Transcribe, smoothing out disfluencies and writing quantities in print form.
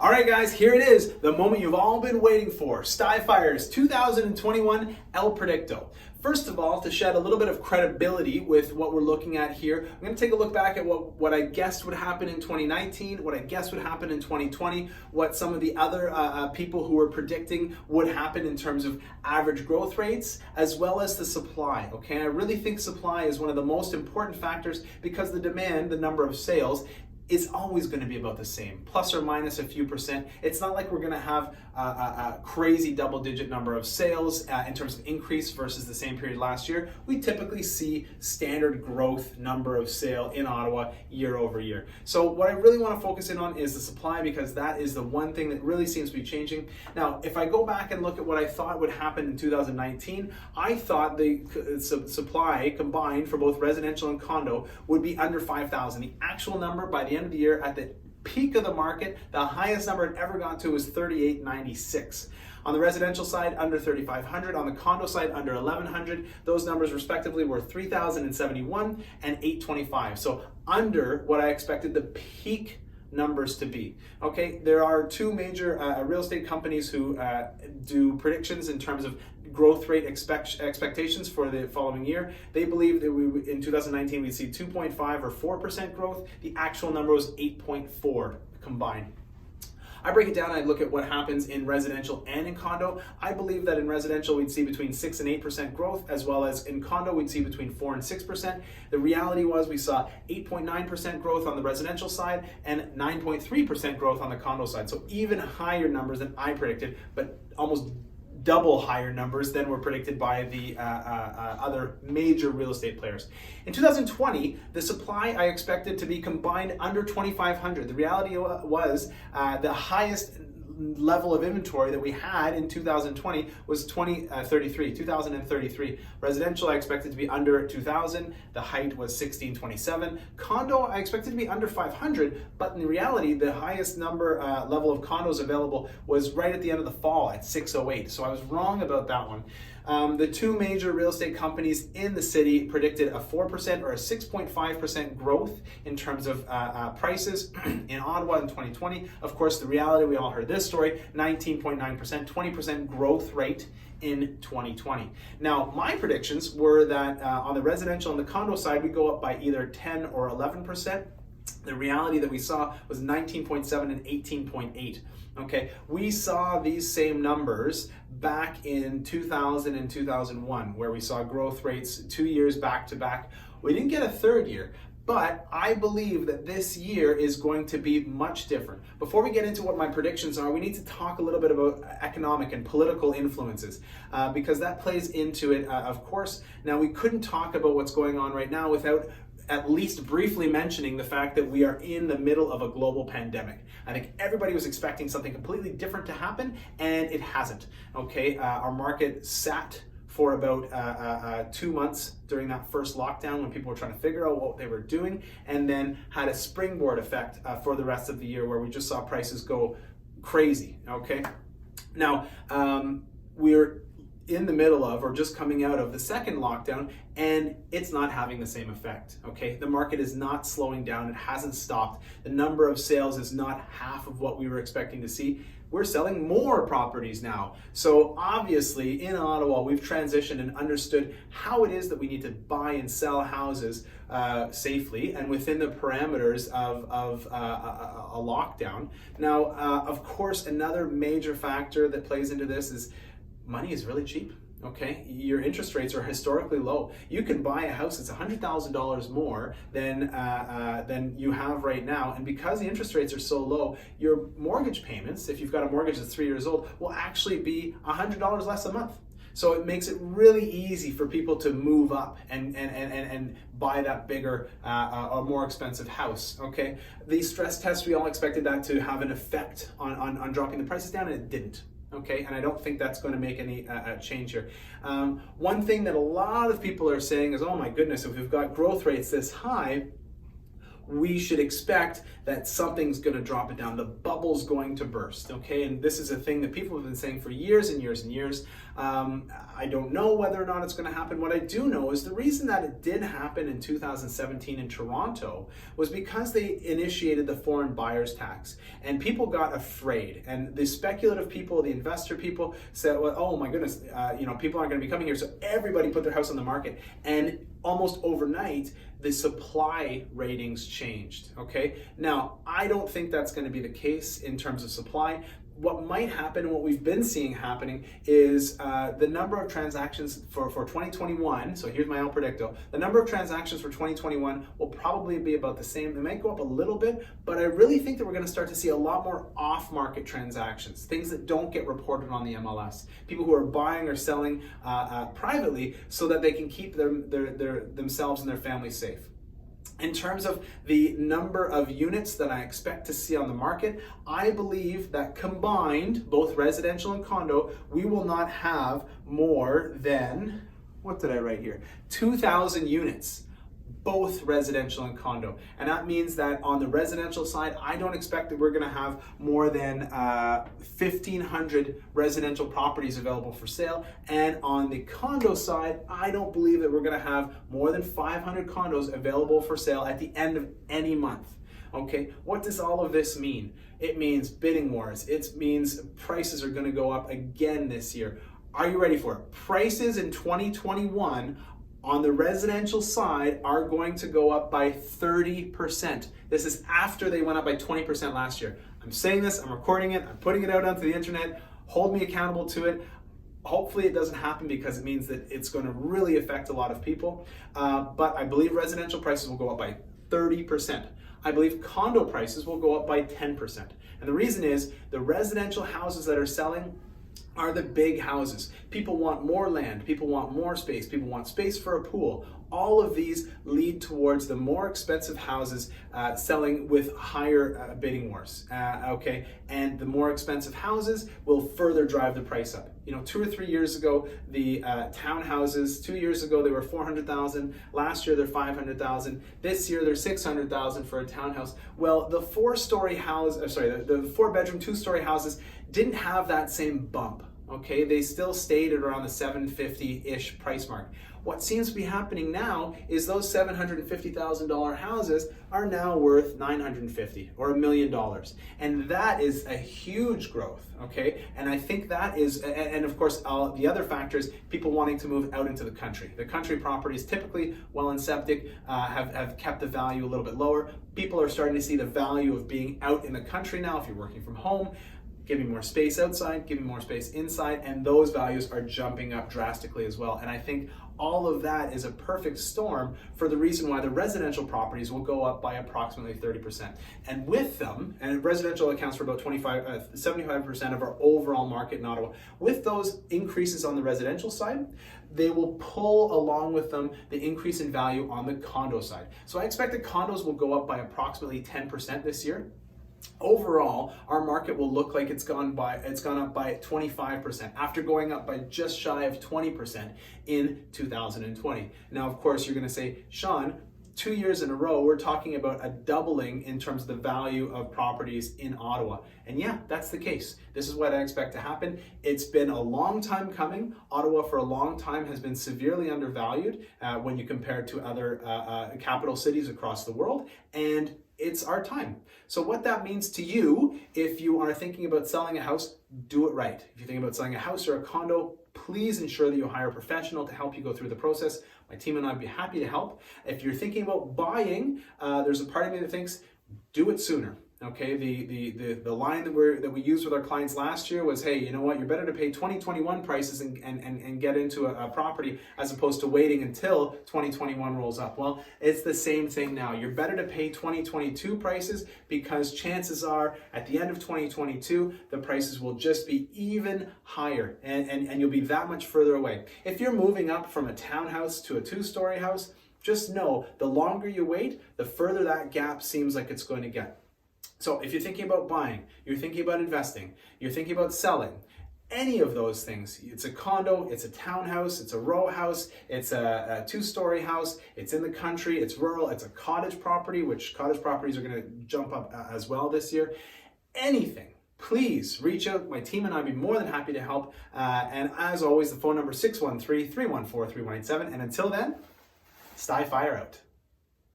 All right, guys, here it is, the moment you've all been waiting for. Skyfire's 2021 El Predicto. First of all, to shed a little bit of credibility with what we're looking at here, I'm going to take a look back at what I guessed would happen in 2019, what I guessed would happen in 2020, what some of the other people who were predicting would happen in terms of average growth rates, as well as the supply. Okay, I really think supply is one of the most important factors because the demand, the number of sales, is always going to be about the same, plus or minus a few percent. It's not like we're going to have a crazy double-digit number of sales in terms of increase versus the same period last year. We typically see standard growth number of sale in Ottawa year over year. So what I really want to focus in on is the supply, because that is the one thing that really seems to be changing. Now, if I go back and look at what I thought would happen in 2019, I thought the supply combined for both residential and condo would be under 5,000. The actual number by the end of the year, at the peak of the market, the highest number it ever got to was 3,896. On the residential side, under 3,500. On the condo side, under 1,100. Those numbers respectively were 3,071 and 825. So under what I expected the peak numbers to be. Okay, there are two major real estate companies who do predictions in terms of growth rate expectations for the following year. They believe that in 2019 we'd see 2.5 or 4% growth. The actual number was 8.4 combined. I break it down and I look at what happens in residential and in condo. I believe that in residential we'd see between 6 and 8% growth, as well as in condo we'd see between 4 and 6%. The reality was we saw 8.9% growth on the residential side and 9.3% growth on the condo side. So even higher numbers than I predicted, but almost double higher numbers than were predicted by the other major real estate players. In 2020, the supply I expected to be combined under 2,500. The reality was the highest level of inventory that we had in 2020 was 2033. Residential I expected to be under 2,000. The height was 1627. Condo I expected to be under 500, but in reality, the highest number level of condos available was right at the end of the fall at 608. So I was wrong about that one. The two major real estate companies in the city predicted a 4% or a 6.5% growth in terms of prices in Ottawa in 2020. Of course, the reality, we all heard this story, 19.9%, 20% growth rate in 2020. Now, my predictions were that on the residential and the condo side, we go up by either 10 or 11%. The reality that we saw was 19.7 and 18.8. Okay, we saw these same numbers back in 2000 and 2001, where we saw growth rates 2 years back to back. We didn't get a third year, but I believe that this year is going to be much different. Before we get into what my predictions are, we need to talk a little bit about economic and political influences, because that plays into it, of course. Now, we couldn't talk about what's going on right now without at least briefly mentioning the fact that we are in the middle of a global pandemic. I think everybody was expecting something completely different to happen, and it hasn't. Okay, our market sat for about 2 months during that first lockdown when people were trying to figure out what they were doing, and then had a springboard effect for the rest of the year where we just saw prices go crazy. Okay, now we're in the middle of, or just coming out of, the second lockdown, and it's not having the same effect. Okay, the market is not slowing down. It hasn't stopped. The number of sales is not half of what we were expecting to see. We're selling more properties now. So obviously in Ottawa, we've transitioned and understood how it is that we need to buy and sell houses safely and within the parameters of a lockdown. Now, of course, another major factor that plays into this is money is really cheap. Okay, your interest rates are historically low. You can buy a house that's $100,000 more than you have right now, and because the interest rates are so low, your mortgage payments, if you've got a mortgage that's 3 years old, will actually be $100 less a month. So it makes it really easy for people to move up and buy that bigger or more expensive house. Okay, the stress test, we all expected that to have an effect on dropping the prices down, and it didn't. Okay, and I don't think that's going to make any change here. One thing that a lot of people are saying is, oh my goodness, if we've got growth rates this high, we should expect that something's going to drop it down. The bubble's going to burst, okay? And this is a thing that people have been saying for years and years and years. I don't know whether or not it's going to happen. What I do know is the reason that it did happen in 2017 in Toronto was because they initiated the foreign buyers tax, and people got afraid. And the speculative people, the investor people said, well, oh my goodness, people aren't going to be coming here. So everybody put their house on the market. And almost overnight, the supply ratings changed, okay? Now, I don't think that's going to be the case in terms of supply. What might happen, and what we've been seeing happening, is the number of transactions for 2021, so here's my El Predicto, the number of transactions for 2021 will probably be about the same. It might go up a little bit, but I really think that we're going to start to see a lot more off-market transactions, things that don't get reported on the MLS, people who are buying or selling privately so that they can keep themselves and their families safe. In terms of the number of units that I expect to see on the market, I believe that combined, both residential and condo, we will not have more than, what did I write here? 2,000 units, both residential and condo. And that means that on the residential side, I don't expect that we're gonna have more than 1,500 residential properties available for sale. And on the condo side, I don't believe that we're gonna have more than 500 condos available for sale at the end of any month. Okay, what does all of this mean? It means bidding wars. It means prices are gonna go up again this year. Are you ready for it? Prices in 2021 on the residential side are going to go up by 30%. This is after they went up by 20% last year. I'm saying this, I'm recording it, I'm putting it out onto the internet. Hold me accountable to it. Hopefully it doesn't happen because it means that it's going to really affect a lot of people. But I believe residential prices will go up by 30%. I believe condo prices will go up by 10%. And the reason is the residential houses that are selling are the big houses. People want more land, people want more space, people want space for a pool. All of these lead towards the more expensive houses selling with higher bidding wars, okay? And the more expensive houses will further drive the price up. 2 or 3 years ago, the townhouses, 2 years ago, they were 400,000. Last year, they're 500,000. This year, they're 600,000 for a townhouse. Well, the 4-story house, the 4-bedroom, 2-story houses didn't have that same bump, okay? They still stayed at around the $750-ish price mark. What seems to be happening now is those $750,000 houses are now worth $950,000 or $1 million. And that is a huge growth, okay? And I think that is, and of course, the other factor is people wanting to move out into the country. The country properties, typically well and septic, have kept the value a little bit lower. People are starting to see the value of being out in the country now if you're working from home. Give me more space outside, give me more space inside, and those values are jumping up drastically as well. And I think all of that is a perfect storm for the reason why the residential properties will go up by approximately 30%. And with them, and residential accounts for about 75% of our overall market in Ottawa, with those increases on the residential side, they will pull along with them the increase in value on the condo side. So I expect that condos will go up by approximately 10% this year. Overall, our market will look like it's gone up by 25% after going up by just shy of 20% in 2020. Now, of course, you're going to say, Sean, 2 years in a row, we're talking about a doubling in terms of the value of properties in Ottawa. And yeah, that's the case. This is what I expect to happen. It's been a long time coming. Ottawa for a long time has been severely undervalued when you compare it to other capital cities across the world. And it's our time. So what that means to you, if you are thinking about selling a house, do it right. If you're thinking about selling a house or a condo, please ensure that you hire a professional to help you go through the process. My team and I would be happy to help. If you're thinking about buying, there's a part of me that thinks, do it sooner. Okay, the line that we used with our clients last year was, hey, you know what, you're better to pay 2021 prices and get into a property as opposed to waiting until 2021 rolls up. Well, it's the same thing now. You're better to pay 2022 prices because chances are at the end of 2022, the prices will just be even higher and you'll be that much further away. If you're moving up from a townhouse to a 2-story house, just know the longer you wait, the further that gap seems like it's going to get. So if you're thinking about buying, you're thinking about investing, you're thinking about selling, any of those things. It's a condo, it's a townhouse, it's a row house, it's a two-story house, it's in the country, it's rural, it's a cottage property, which cottage properties are going to jump up as well this year. Anything, please reach out. My team and I'd be more than happy to help. And as always, the phone number is 613-314-3187. And until then, stay fire out.